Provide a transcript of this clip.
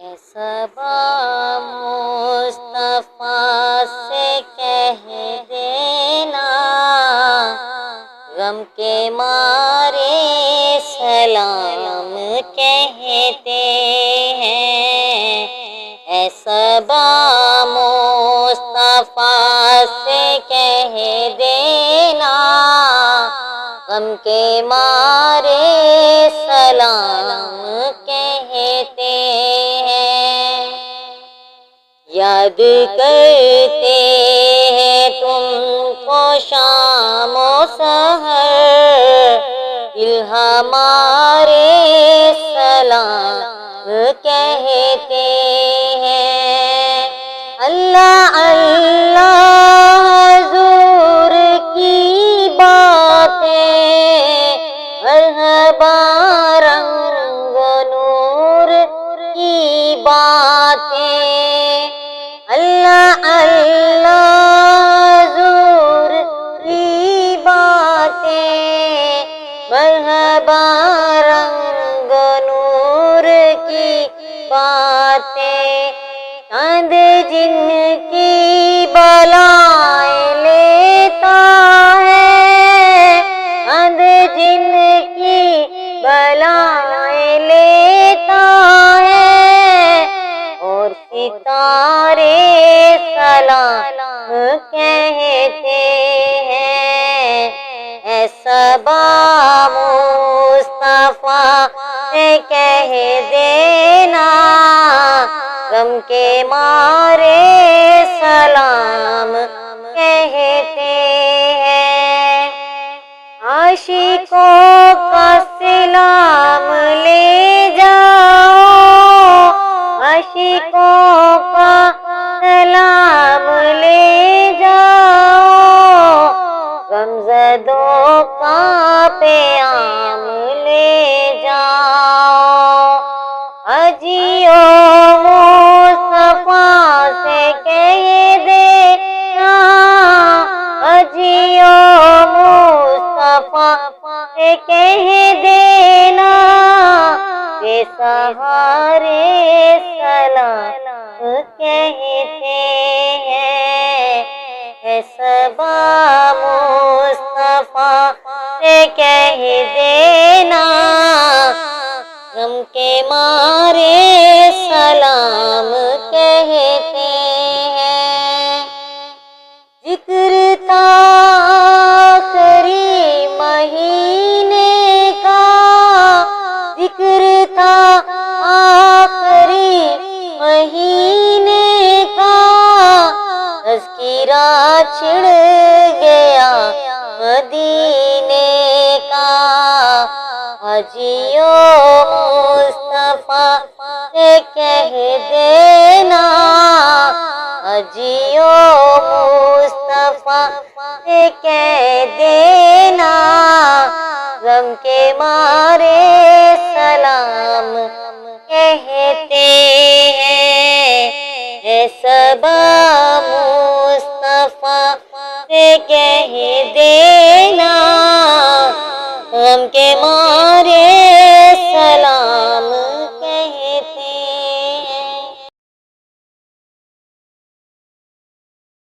اے صبا مصطفیٰ سے کہہ دینا، غم کے مارے سلام کہتے ہیں۔ اے صبا مصطفیٰ سے کہہ دینا، غم کے مارے سلام کہتے ہیں۔ یاد کرتے ہیں تم کو شام و سحر، دل ہمارے سلام کہتے ہیں۔ اللہ اللہ حضور کی باتیں، مرحبا رنگ نور کی باتیں۔ اللہ اللہ حضور کی باتیں، مرحبا رنگ نور کی باتیں۔ چاند جن کی بلائیں لیتا ہے، چاند جن کی بلائیں لیتا ہے، اور ستارے سلام کہتے ہیں۔ اے صبا مصطفیٰ سے کہہ دینا، غم کے مارے سلام کہتے ہیں۔ عاشقوں کا سلام لے جاؤ، عاشقوں کا سلام لے جاؤ، غمزدوں کا پیام لے جاؤ۔ حجیو مصطفیٰ سے کہہ دینا، حجیو مصطفیٰ سے کہہ دینا، بے سہارے سلام کہتے ہیں۔ اے صبا مصطفیٰ سے کہہ دینا، غم کے مارے سلام کہتے ہیں۔ ذکر تھا آخری مہینے کا، ذکر تھا آخری مہینے کا، تذکرہ چھڑ گیا مدینے کا۔ حجیو مصطفیٰ سے کہہ دینا، حجیو مصطفیٰ سے کہہ دینا، غم کے مارے سلام کہتے ہیں۔ اے صبا مصطفیٰ سے کہہ دینا، غم کے مارے